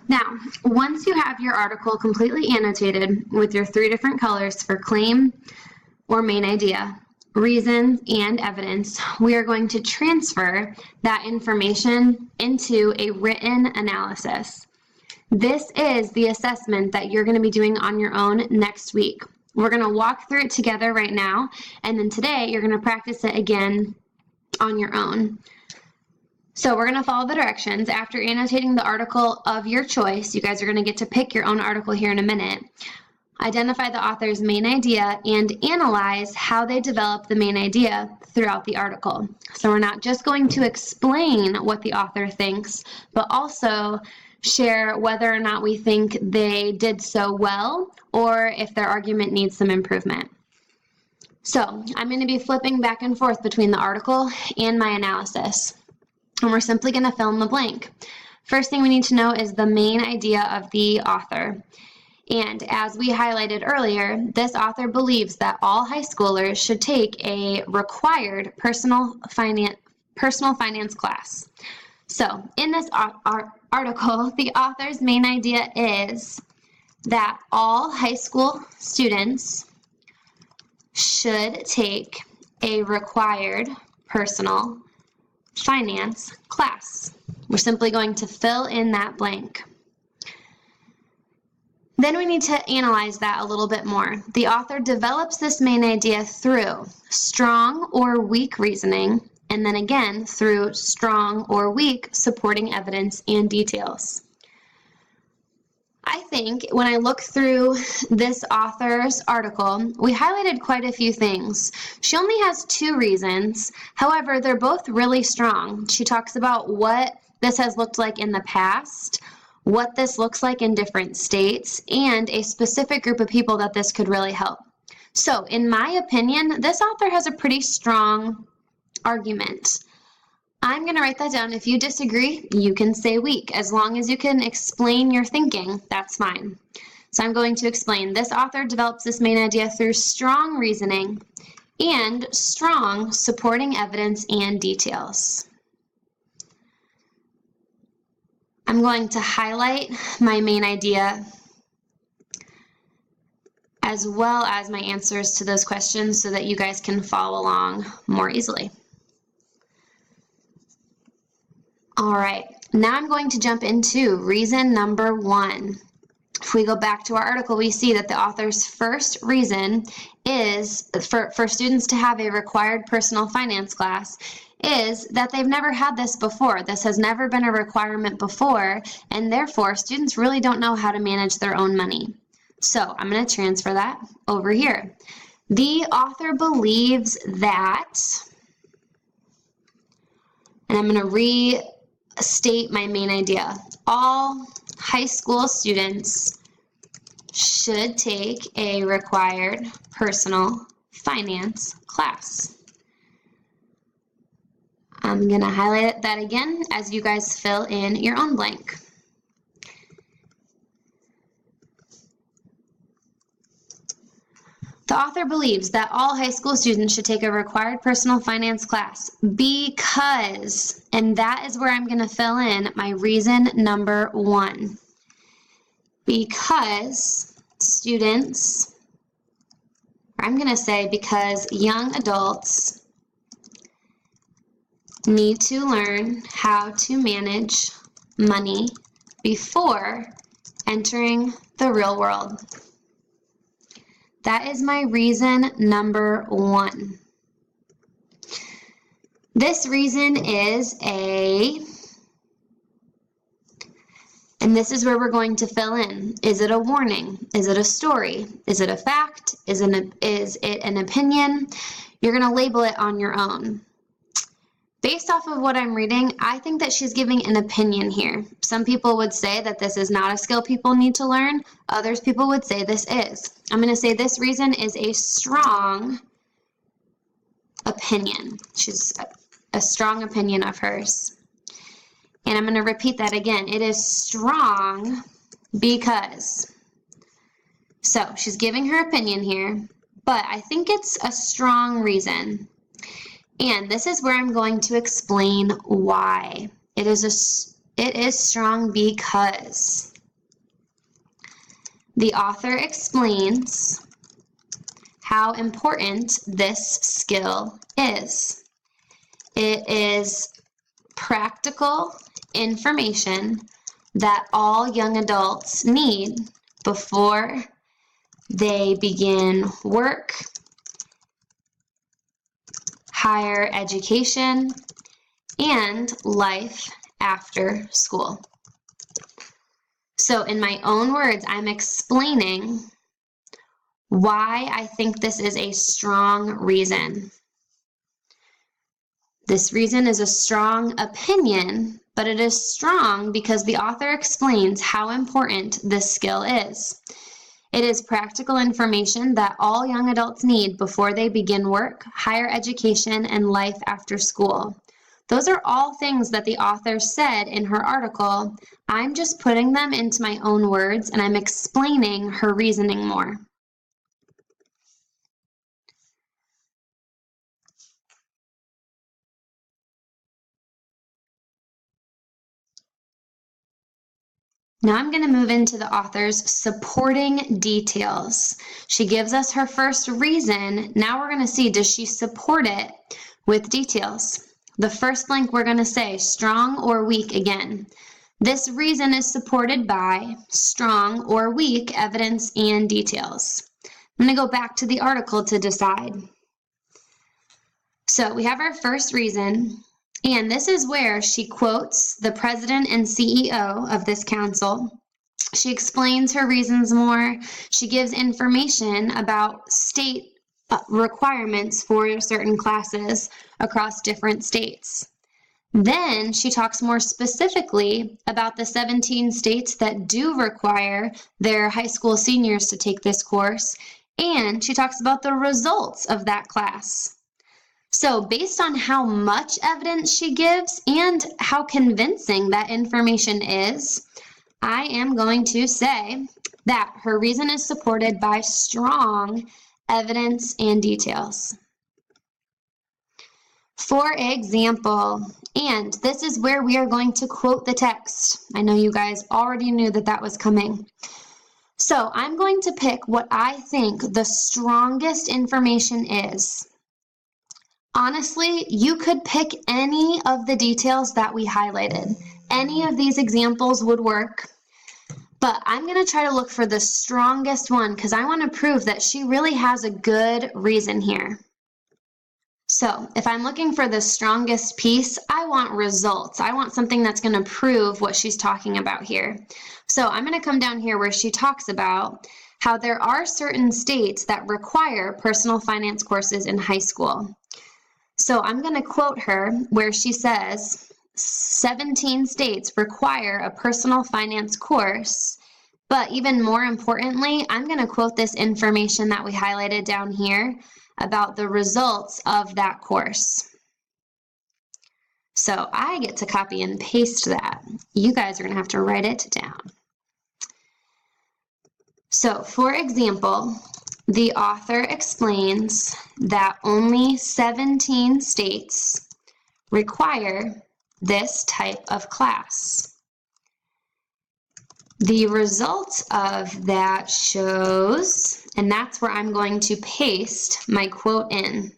Now, once you have your article completely annotated with your 3 different colors for claim or main idea, reasons, and evidence, we are going to transfer that information into a written analysis. This is the assessment that you're going to be doing on your own next week. We're going to walk through it together right now, and then today you're going to practice it again on your own. So we're going to follow the directions. After annotating the article of your choice, you guys are going to get to pick your own article here in a minute. Identify the author's main idea and analyze how they develop the main idea throughout the article. So we're not just going to explain what the author thinks, but also share whether or not we think they did so well or if their argument needs some improvement. So I'm going to be flipping back and forth between the article and my analysis, and we're simply going to fill in the blank. First thing we need to know is the main idea of the author. And as we highlighted earlier, this author believes that all high schoolers should take a required personal finance class. So in this article, the author's main idea is that all high school students should take a required personal finance class. We're simply going to fill in that blank. Then we need to analyze that a little bit more. The author develops this main idea through strong or weak reasoning, and then again through strong or weak supporting evidence and details. I think when I look through this author's article, we highlighted quite a few things. She only has 2 reasons. However, they're both really strong. She talks about what this has looked like in the past, what this looks like in different states, and a specific group of people that this could really help. So, in my opinion, this author has a pretty strong argument. I'm going to write that down. If you disagree, you can say weak. As long as you can explain your thinking, that's fine. So I'm going to explain. This author develops this main idea through strong reasoning and strong supporting evidence and details. I'm going to highlight my main idea as well as my answers to those questions so that you guys can follow along more easily. All right, now I'm going to jump into reason number 1. If we go back to our article, we see that the author's first reason is for students to have a required personal finance class is that they've never had this before. This has never been a requirement before, and therefore students really don't know how to manage their own money. So I'm going to transfer that over here. The author believes that, and I'm going to restate my main idea. All high school students should take a required personal finance class. I'm going to highlight that again as you guys fill in your own blank. The author believes that all high school students should take a required personal finance class because, and that is where I'm going to fill in my reason number 1. Because students, or I'm going to say because young adults need to learn how to manage money before entering the real world. That is my reason number 1. This reason is and this is where we're going to fill in. Is it a warning? Is it a story? Is it a fact? Is it an opinion? You're going to label it on your own. Based off of what I'm reading, I think that she's giving an opinion here. Some people would say that this is not a skill people need to learn. Others people would say this is. I'm going to say this reason is a strong opinion. She's a strong opinion of hers. And I'm going to repeat that again. It is strong because. So she's giving her opinion here, but I think it's a strong reason. And this is where I'm going to explain why. It is strong because. The author explains how important this skill is. It is practical information that all young adults need before they begin work, higher education, and life after school. So in my own words, I'm explaining why I think this is a strong reason. This reason is a strong opinion, but it is strong because the author explains how important this skill is. It is practical information that all young adults need before they begin work, higher education, and life after school. Those are all things that the author said in her article. I'm just putting them into my own words, and I'm explaining her reasoning more. Now I'm going to move into the author's supporting details. She gives us her first reason. Now we're going to see, does she support it with details? The first link we're going to say, strong or weak again. This reason is supported by strong or weak evidence and details. I'm going to go back to the article to decide. So we have our first reason. And this is where she quotes the president and CEO of this council. She explains her reasons more. She gives information about state requirements for certain classes across different states. Then she talks more specifically about the 17 states that do require their high school seniors to take this course, and she talks about the results of that class. So based on how much evidence she gives and how convincing that information is, I am going to say that her reason is supported by strong evidence and details. For example, and this is where we are going to quote the text. I know you guys already knew that that was coming. So I'm going to pick what I think the strongest information is. Honestly, you could pick any of the details that we highlighted. Any of these examples would work, but I'm going to try to look for the strongest one because I want to prove that she really has a good reason here. So if I'm looking for the strongest piece, I want results. I want something that's going to prove what she's talking about here. So I'm going to come down here where she talks about how there are certain states that require personal finance courses in high school. So I'm going to quote her where she says, 17 states require a personal finance course, but even more importantly, I'm going to quote this information that we highlighted down here about the results of that course. So I get to copy and paste that. You guys are going to have to write it down. So for example, the author explains that only 17 states require this type of class. The result of that shows, and that's where I'm going to paste my quote in.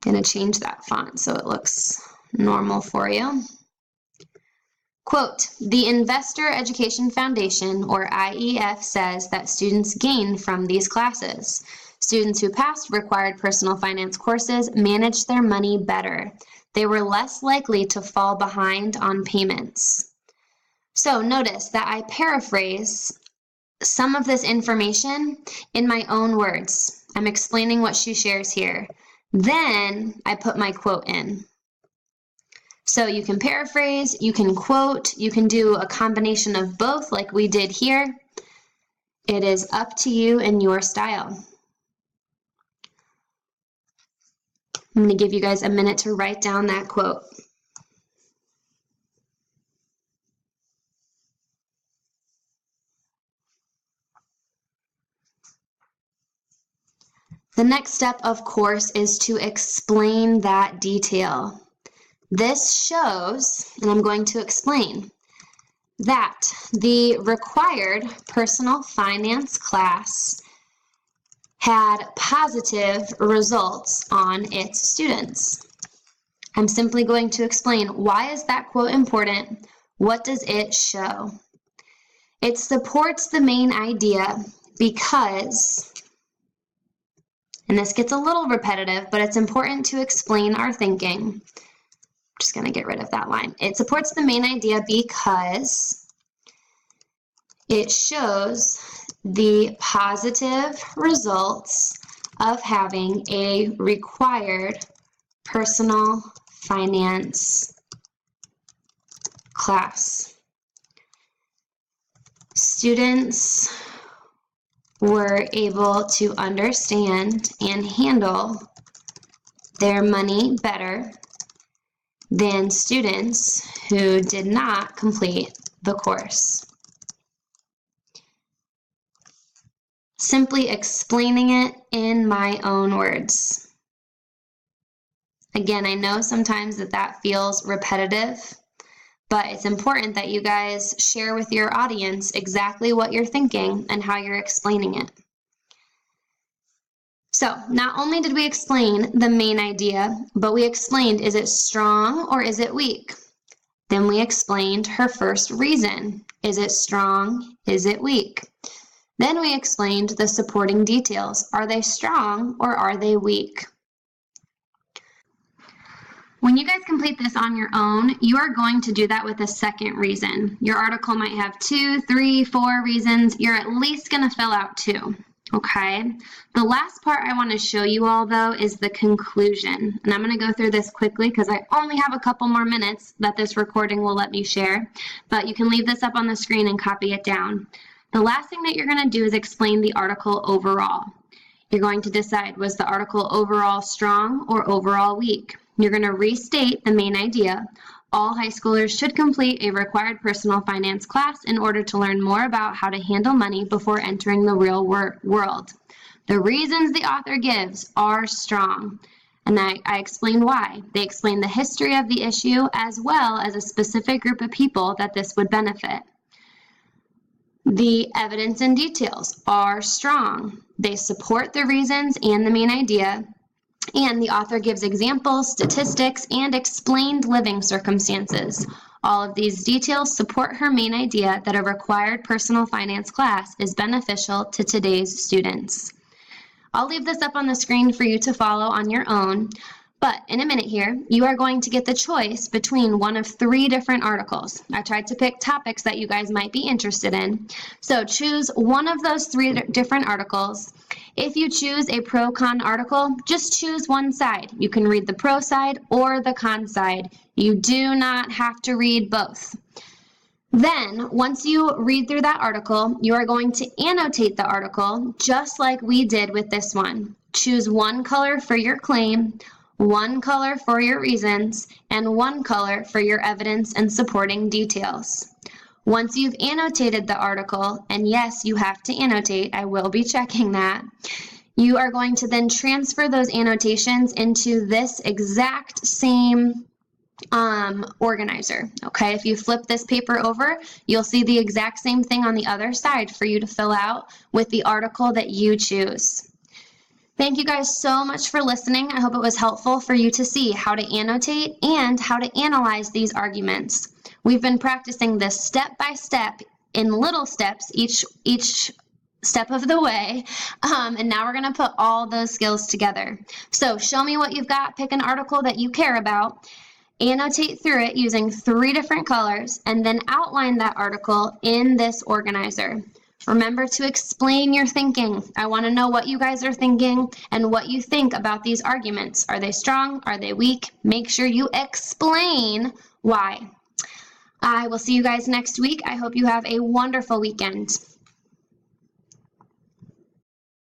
I'm going to change that font so it looks normal for you. Quote, the Investor Education Foundation, or IEF, says that students gain from these classes. Students who passed required personal finance courses managed their money better. They were less likely to fall behind on payments. So notice that I paraphrase some of this information in my own words. I'm explaining what she shares here. Then I put my quote in. So you can paraphrase, you can quote, you can do a combination of both like we did here. It is up to you and your style. I'm going to give you guys a minute to write down that quote. The next step, of course, is to explain that detail. This shows, and I'm going to explain, that the required personal finance class had positive results on its students. I'm simply going to explain, why is that quote important? What does it show? It supports the main idea because, and this gets a little repetitive, but it's important to explain our thinking. I'm just going to get rid of that line. It supports the main idea because it shows the positive results of having a required personal finance class. Students were able to understand and handle their money better than students who did not complete the course. Simply explaining it in my own words. Again, I know sometimes that feels repetitive, but it's important that you guys share with your audience exactly what you're thinking and how you're explaining it. So not only did we explain the main idea, but we explained, is it strong or is it weak? Then we explained her first reason. Is it strong? Is it weak? Then we explained the supporting details. Are they strong or are they weak? When you guys complete this on your own, you are going to do that with a second reason. Your article might have 2, 3, 4 reasons. You're at least going to fill out 2, okay? The last part I want to show you all, though, is the conclusion. And I'm going to go through this quickly because I only have a couple more minutes that this recording will let me share. But you can leave this up on the screen and copy it down. The last thing that you're going to do is explain the article overall. You're going to decide, was the article overall strong or overall weak? You're going to restate the main idea. All high schoolers should complete a required personal finance class in order to learn more about how to handle money before entering the real world. The reasons the author gives are strong, and I explain why. They explain the history of the issue as well as a specific group of people that this would benefit. The evidence and details are strong. They support the reasons and the main idea, and the author gives examples, statistics, and explained living circumstances. All of these details support her main idea that a required personal finance class is beneficial to today's students. I'll leave this up on the screen for you to follow on your own, but in a minute here, you are going to get the choice between one of 3 different articles. I tried to pick topics that you guys might be interested in. So choose one of those 3 different articles. If you choose a pro-con article, just choose one side. You can read the pro side or the con side. You do not have to read both. Then, once you read through that article, you are going to annotate the article just like we did with this one. Choose one color for your claim, one color for your reasons, and one color for your evidence and supporting details. Once you've annotated the article, and yes, you have to annotate, I will be checking that, you are going to then transfer those annotations into this exact same organizer. Okay, if you flip this paper over, you'll see the exact same thing on the other side for you to fill out with the article that you choose. Thank you guys so much for listening. I hope it was helpful for you to see how to annotate and how to analyze these arguments. We've been practicing this step by step in little steps each step of the way, and now we're going to put all those skills together. So show me what you've got, pick an article that you care about, annotate through it using 3 different colors, and then outline that article in this organizer. Remember to explain your thinking. I want to know what you guys are thinking and what you think about these arguments. Are they strong? Are they weak? Make sure you explain why. I will see you guys next week. I hope you have a wonderful weekend.